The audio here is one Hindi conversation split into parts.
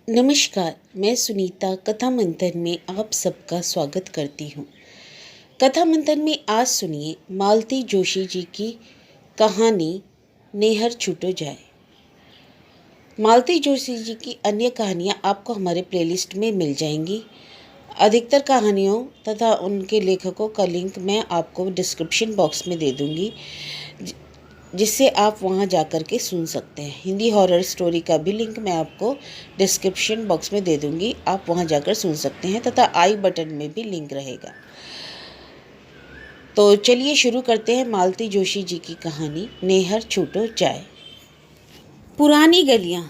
नमस्कार, मैं सुनीता कथा मंथन में आप सबका स्वागत करती हूँ। कथा मंथन में आज सुनिए मालती जोशी जी की कहानी नेहर छूटो जाए। मालती जोशी जी की अन्य कहानियाँ आपको हमारे प्लेलिस्ट में मिल जाएंगी। अधिकतर कहानियों तथा उनके लेखकों का लिंक मैं आपको डिस्क्रिप्शन बॉक्स में दे दूँगी, जिससे आप वहां जाकर के सुन सकते हैं। हिंदी हॉरर स्टोरी का भी लिंक मैं आपको डिस्क्रिप्शन बॉक्स में दे दूंगी, आप वहां जाकर सुन सकते हैं तथा आई बटन में भी लिंक रहेगा। तो चलिए शुरू करते हैं मालती जोशी जी की कहानी नेहर छूटो जाए। पुरानी गलियां,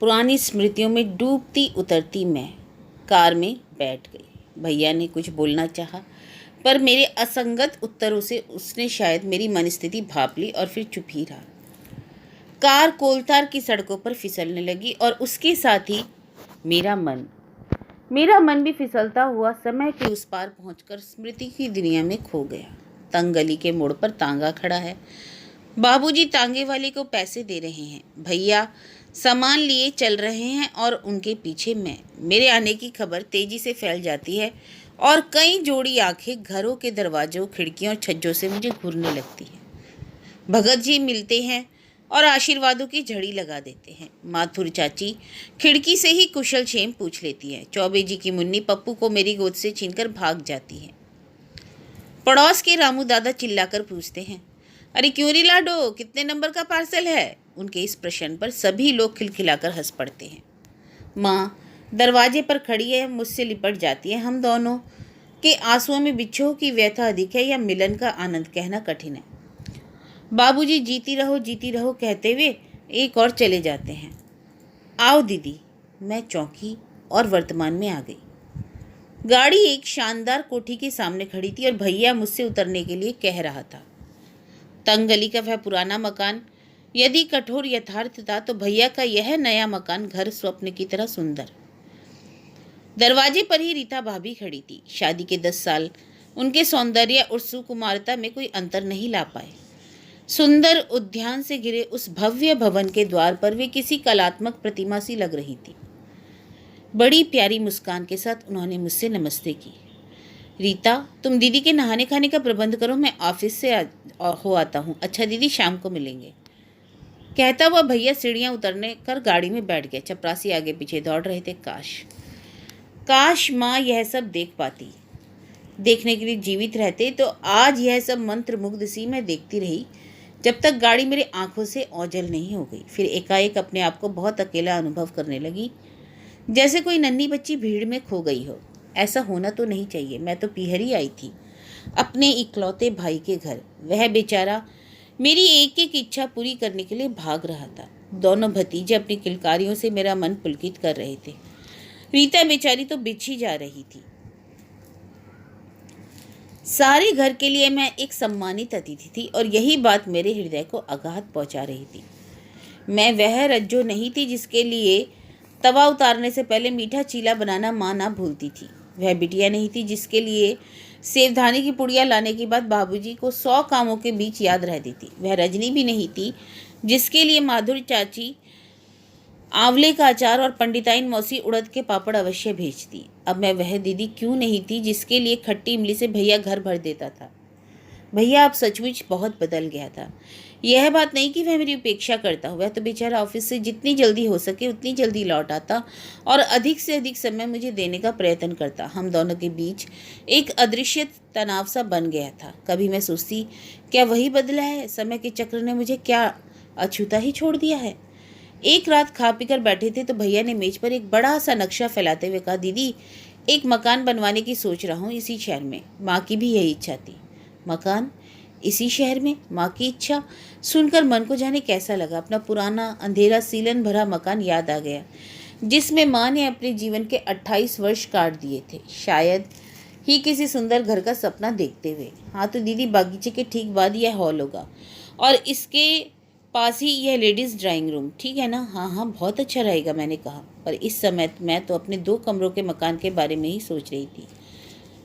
पुरानी स्मृतियों में डूबती उतरती मैं कार में बैठ गई। भैया ने कुछ बोलना चाहा, पर मेरे असंगत उत्तरों से उसने शायद मेरी मनस्थिति भांप ली और फिर चुप ही रहा। कार कोलतार की सड़कों पर फिसलने लगी और उसके साथ ही मेरा मन भी फिसलता हुआ समय के उस पार पहुंचकर स्मृति की दुनिया में खो गया। तंग गली के मोड़ पर तांगा खड़ा है। बाबूजी तांगे वाले को पैसे दे रहे हैं, भैया सामान लिए चल रहे हैं और उनके पीछे मैं। मेरे आने की खबर तेजी से फैल जाती है और कई जोड़ी आंखें घरों के दरवाजों, खिड़कियों और छज्जों से मुझे घूरने लगती है। भगत जी मिलते हैं और आशीर्वादों की झड़ी लगा देते हैं। माथुर चाची खिड़की से ही कुशल क्षेम पूछ लेती है। चौबे जी की मुन्नी पप्पू को मेरी गोद से छीनकर भाग जाती है। पड़ोस के रामू दादा चिल्लाकर पूछते हैं, अरे क्यों रे लाडो, कितने नंबर का पार्सल है? उनके इस प्रश्न पर सभी लोग खिलखिलाकर हंस पड़ते हैं। माँ दरवाजे पर खड़ी है, मुझसे लिपट जाती है। हम दोनों के आंसुओं में बिच्छों की व्यथा अधिक है या मिलन का आनंद, कहना कठिन है। बाबूजी जीती रहो कहते हुए एक और चले जाते हैं। आओ दीदी, मैं चौंकी और वर्तमान में आ गई। गाड़ी एक शानदार कोठी के सामने खड़ी थी और भैया मुझसे उतरने के लिए कह रहा था। तंग गली का वह पुराना मकान यदि कठोर यथार्थ था, तो भैया का यह नया मकान घर स्वप्न की तरह सुंदर। दरवाजे पर ही रीता भाभी खड़ी थी। शादी के 10 साल उनके सौंदर्य और सुकुमारता में कोई अंतर नहीं ला पाए। सुंदर उद्यान से घिरे उस भव्य भवन के द्वार पर वे किसी कलात्मक प्रतिमा सी लग रही थी। बड़ी प्यारी मुस्कान के साथ उन्होंने मुझसे नमस्ते की। रीता, तुम दीदी के नहाने खाने का प्रबंध करो, मैं ऑफिस से हो आता हूँ। अच्छा दीदी, शाम को मिलेंगे। कहता हुआ भैया सीढ़ियाँ उतरने कर गाड़ी में बैठ गए। चपरासी आगे पीछे दौड़ रहे थे। काश माँ यह सब देख पाती, देखने के लिए जीवित रहते तो आज यह सब मंत्र मुग्ध सी मैं देखती रही, जब तक गाड़ी मेरी आंखों से ओझल नहीं हो गई। फिर एकाएक अपने आप को बहुत अकेला अनुभव करने लगी, जैसे कोई नन्ही बच्ची भीड़ में खो गई हो। ऐसा होना तो नहीं चाहिए। मैं तो पीहरी आई थी अपने इकलौते भाई के घर। वह बेचारा मेरी एक एक इच्छा पूरी करने के लिए भाग रहा था। दोनों भतीजे अपनी किलकारियों से मेरा मन पुलकित कर रहे थे। रीता बेचारी तो बिछी जा रही थी। सारे घर के लिए मैं एक सम्मानित अतिथि थी और यही बात मेरे हृदय को आघात पहुंचा रही थी। मैं वह रज्जो नहीं थी जिसके लिए तवा उतारने से पहले मीठा चीला बनाना माँ ना भूलती थी। वह बिटिया नहीं थी जिसके लिए सेवधानी की पुड़िया लाने के बाद बाबूजी को 100 कामों के बीच याद रहती थी। वह रजनी भी नहीं थी जिसके लिए माधुरी चाची आंवले का अचार और पंडिताइन मौसी उड़द के पापड़ अवश्य भेजती। अब मैं वह दीदी क्यों नहीं थी जिसके लिए खट्टी इमली से भैया घर भर देता था। भैया अब सचमुच बहुत बदल गया था। यह बात नहीं कि वह मेरी उपेक्षा करता, वह तो बेचारा ऑफिस से जितनी जल्दी हो सके उतनी जल्दी लौट आता और अधिक से अधिक समय मुझे देने का प्रयत्न करता। हम दोनों के बीच एक अदृश्य तनाव सा बन गया था। कभी मैं सोचती, क्या वही बदला है? समय के चक्र ने मुझे क्या अछूता ही छोड़ दिया है? एक रात खा पीकर बैठे थे तो भैया ने मेज पर एक बड़ा सा नक्शा फैलाते हुए कहा, दीदी एक मकान बनवाने की सोच रहा हूँ इसी शहर में। माँ की भी यही इच्छा थी। मकान इसी शहर में? माँ की इच्छा सुनकर मन को जाने कैसा लगा। अपना पुराना अंधेरा सीलन भरा मकान याद आ गया, जिसमें माँ ने अपने जीवन के 28 वर्ष काट दिए थे, शायद ही किसी सुंदर घर का सपना देखते हुए। हाँ तो दीदी, बागीचे के ठीक बाद यह हॉल होगा और इसके पास ही यह लेडीज़ ड्राइंग रूम, ठीक है ना? हाँ हाँ, बहुत अच्छा रहेगा, मैंने कहा। पर इस समय मैं तो अपने 2 कमरों के मकान के बारे में ही सोच रही थी।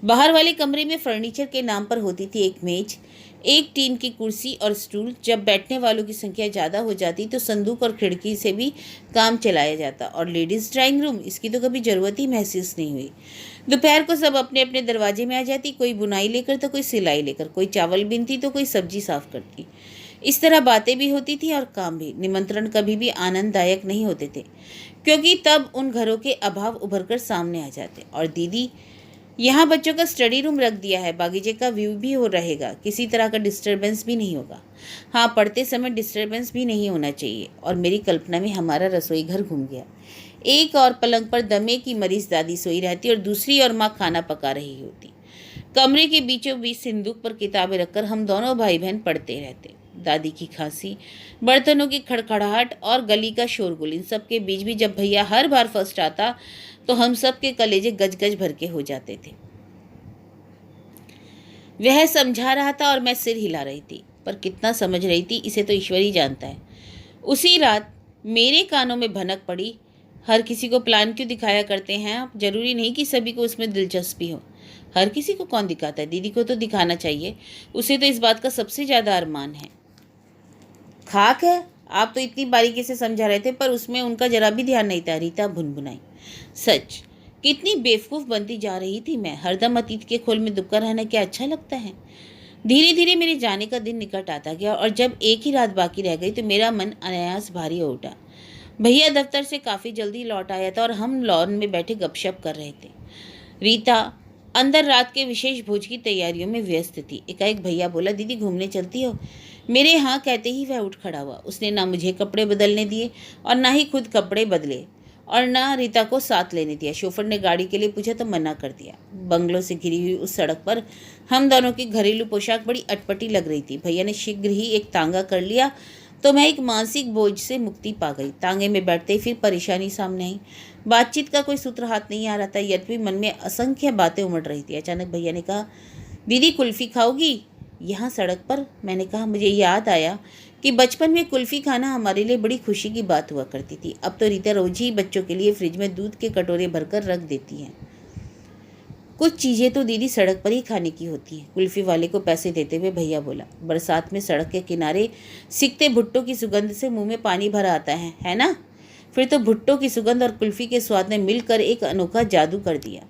बाहर वाले कमरे में फर्नीचर के नाम पर होती थी एक मेज, एक टीन की कुर्सी और स्टूल। जब बैठने वालों की संख्या ज़्यादा हो जाती तो संदूक और खिड़की से भी काम चलाया जाता। और लेडीज़ ड्राइंग रूम, इसकी तो कभी ज़रूरत ही महसूस नहीं हुई। दोपहर को सब अपने अपने दरवाजे में आ जाती, कोई बुनाई लेकर तो कोई सिलाई लेकर, कोई चावल बीनती तो कोई सब्जी साफ करती। इस तरह बातें भी होती थी और काम भी। निमंत्रण कभी भी आनंददायक नहीं होते थे, क्योंकि तब उन घरों के अभाव उभर कर सामने आ जाते। और दीदी, यहाँ बच्चों का स्टडी रूम रख दिया है, बागीचे का व्यू भी हो रहेगा, किसी तरह का डिस्टरबेंस भी नहीं होगा। हाँ, पढ़ते समय डिस्टरबेंस भी नहीं होना चाहिए। और मेरी कल्पना में हमारा रसोई घर घूम गया। एक और पलंग पर दमे की मरीज दादी सोई रहती और दूसरी और माँ खाना पका रही होती। कमरे के बीचों बीच सिंदूक पर किताबें रखकर हम दोनों भाई बहन पढ़ते रहते। दादी की खांसी, बर्तनों की खड़खड़ाहट और गली का शोरगुल, इन सब के बीच भी जब भैया हर बार फर्स्ट आता तो हम सब के कलेजे गज गज भर के हो जाते थे। वह समझा रहा था और मैं सिर हिला रही थी, पर कितना समझ रही थी इसे तो ईश्वर ही जानता है। उसी रात मेरे कानों में भनक पड़ी, हर किसी को प्लान क्यों दिखाया करते हैं आप? जरूरी नहीं कि सभी को उसमें दिलचस्पी हो। हर किसी को कौन दिखाता है? दीदी को तो दिखाना चाहिए, उसे तो इस बात का सबसे ज़्यादा अरमान है। खाक है, आप तो इतनी बारीकी से समझा रहे थे, पर उसमें उनका जरा भी ध्यान नहीं था। रीता भुनभुनाई। सच, कितनी बेवकूफ़ बनती जा रही थी मैं। हरदम अतीत के खोल में दुबका रहना क्या अच्छा लगता है? धीरे धीरे मेरे जाने का दिन निकट आता गया और जब एक ही रात बाकी रह गई तो मेरा मन अनायास भारी हो उठा। भैया दफ्तर से काफ़ी जल्दी लौट आया था और हम लॉन में बैठे गपशप कर रहे थे। रीता अंदर रात के विशेष भोज की तैयारियों में व्यस्त थी। एकाएक भैया बोला, दीदी घूमने चलती हो? मेरे हाँ कहते ही वह उठ खड़ा हुआ। उसने ना मुझे कपड़े बदलने दिए और ना ही खुद कपड़े बदले और ना रीता को साथ लेने दिया। शोफर ने गाड़ी के लिए पूछा तो मना कर दिया। बंगलों से घिरी हुई उस सड़क पर हम दोनों की घरेलू पोशाक बड़ी अटपटी लग रही थी। भैया ने शीघ्र ही एक तांगा कर लिया तो मैं एक मानसिक बोझ से मुक्ति पा गई। तांगे में बैठते ही फिर परेशानी सामने आई। बातचीत का कोई सूत्र हाथ नहीं आ रहा था, यद्यपि मन में असंख्य बातें उमड़ रही थी। अचानक भैया ने कहा, दीदी कुल्फ़ी खाओगी? यहाँ सड़क पर? मैंने कहा, मुझे याद आया कि बचपन में कुल्फ़ी खाना हमारे लिए बड़ी खुशी की बात हुआ करती थी। अब तो रीता रोज ही बच्चों के लिए फ्रिज में दूध के कटोरे भरकर रख देती हैं। कुछ चीज़ें तो दीदी सड़क पर ही खाने की होती हैं। कुल्फ़ी वाले को पैसे देते हुए भैया बोला। बरसात में सड़क के किनारे सिकते भुट्टो की सुगंध से मुंह में पानी भरा आता है ना? फिर तो भुट्टो की सुगंध और कुल्फ़ी के स्वाद ने मिलकर एक अनोखा जादू कर दिया।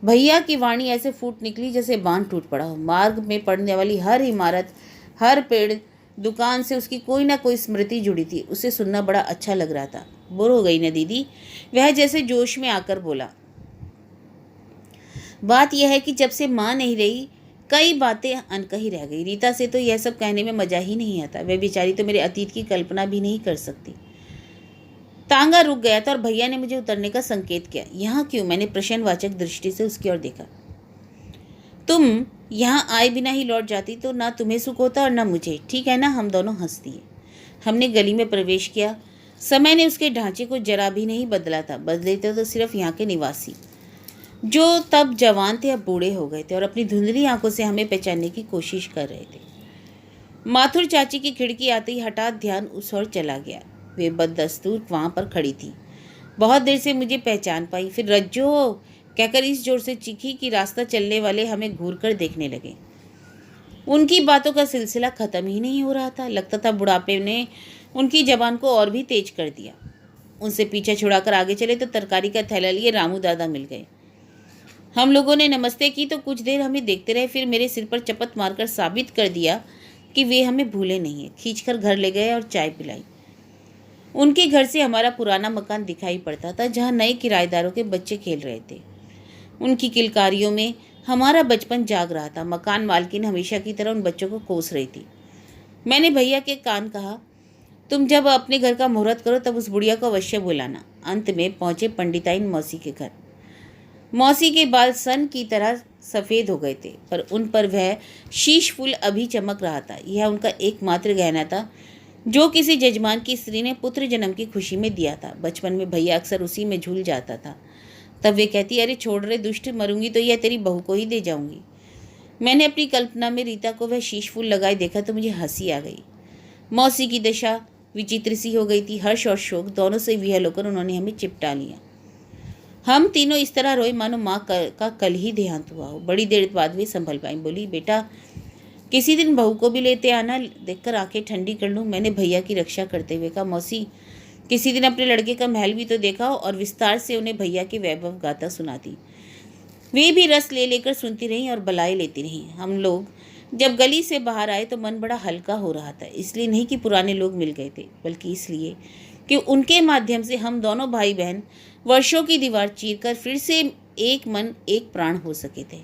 भैया की वाणी ऐसे फूट निकली जैसे बांध टूट पड़ा हो। मार्ग में पड़ने वाली हर इमारत, हर पेड़, दुकान से उसकी कोई ना कोई स्मृति जुड़ी थी। उसे सुनना बड़ा अच्छा लग रहा था। बोर हो गई ना दीदी? वह जैसे जोश में आकर बोला। बात यह है कि जब से माँ नहीं रही कई बातें अनकही रह गई। रीता से तो यह सब कहने में मजा ही नहीं आता। वह बेचारी तो मेरे अतीत की कल्पना भी नहीं कर सकती। तांगा रुक गया था और भैया ने मुझे उतरने का संकेत किया। यहाँ क्यों? मैंने प्रश्नवाचक दृष्टि से उसकी ओर देखा। तुम यहाँ आए बिना ही लौट जाती तो ना तुम्हें सुख होता और ना मुझे, ठीक है ना? हम दोनों हंस दिए। हमने गली में प्रवेश किया। समय ने उसके ढांचे को जरा भी नहीं बदला था। बदले थे तो सिर्फ यहाँ के निवासी, जो तब जवान थे अब बूढ़े हो गए थे और अपनी धुंधली आंखों से हमें पहचानने की कोशिश कर रहे थे। माथुर चाची की खिड़की आते ही हठात ध्यान उस ओर चला गया। वे बददस्तूर वहाँ पर खड़ी थी। बहुत देर से मुझे पहचान पाई, फिर रज्जो कहकर इस जोर से चीखी कि रास्ता चलने वाले हमें घूर कर देखने लगे। उनकी बातों का सिलसिला ख़त्म ही नहीं हो रहा था। लगता था बुढ़ापे ने उनकी जबान को और भी तेज कर दिया। उनसे पीछे छुड़ाकर आगे चले तो तरकारी का थैला लिए रामू दादा मिल गए। हम लोगों ने नमस्ते की तो कुछ देर हमें देखते रहे, फिर मेरे सिर पर चपत मारकर साबित कर दिया कि वे हमें भूले नहीं हैं। खींचकर घर ले गए और चाय पिलाई। उनके घर से हमारा पुराना मकान दिखाई पड़ता था, जहाँ नए किराएदारों के बच्चे खेल रहे थे। उनकी किलकारियों में हमारा बचपन जाग रहा था। मकान मालकिन हमेशा की तरह उन बच्चों को कोस रही थी। मैंने भैया के कान कहा, तुम जब अपने घर का मुहूर्त करो तब उस बुढ़िया को अवश्य बुलाना। अंत में पहुँचे पंडिताइन मौसी के घर। मौसी के बाल सन की तरह सफ़ेद हो गए थे, पर उन पर वह शीश फूल अभी चमक रहा था। यह उनका एकमात्र गहना था जो किसी जजमान की स्त्री ने पुत्र जन्म की खुशी में दिया था। बचपन में भैया अक्सर उसी में झूल जाता था। तब वे कहती, अरे छोड़ रे दुष्ट, मरूंगी तो यह तेरी बहू को ही दे जाऊंगी। मैंने अपनी कल्पना में रीता को वह शीश फूल लगाए देखा तो मुझे हंसी आ गई। मौसी की दशा विचित्र सी हो गई थी। हर्ष और शोक दोनों से विहल होकर उन्होंने हमें चिपटा लिया। हम तीनों इस तरह रोए मानो माँ का कल ही देहांत हुआ हो। बड़ी देर बाद वे संभल पाई, बोली, बेटा किसी दिन बहू को भी लेते आना, देखकर आंखें ठंडी कर लूँ। मैंने भैया की रक्षा करते हुए कहा, मौसी किसी दिन अपने लड़के का महल भी तो देखा हो, और विस्तार से उन्हें भैया की वैभव गाथा सुनाती। वे भी रस ले लेकर सुनती रहीं और बलाई लेती रहीं। हम लोग जब गली से बाहर आए तो मन बड़ा हल्का हो रहा था। इसलिए नहीं कि पुराने लोग मिल गए थे, बल्कि इसलिए कि उनके माध्यम से हम दोनों भाई बहन वर्षों की दीवार चीरकर फिर से एक मन एक प्राण हो सके थे।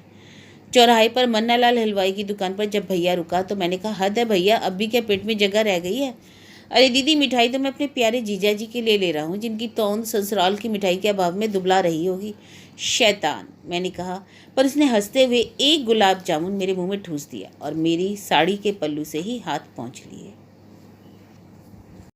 चौराहे पर मन्नालाल हलवाई की दुकान पर जब भैया रुका तो मैंने कहा, हद है भैया, अब भी क्या पेट में जगह रह गई है? अरे दीदी, मिठाई तो मैं अपने प्यारे जीजा जी के लिए ले रहा हूँ, जिनकी तौंद ससुराल की मिठाई के अभाव में दुबला रही होगी। शैतान, मैंने कहा, पर उसने हंसते हुए एक गुलाब जामुन मेरे मुंह में ठूस दिया और मेरी साड़ी के पल्लू से ही हाथ पोंछ लिए।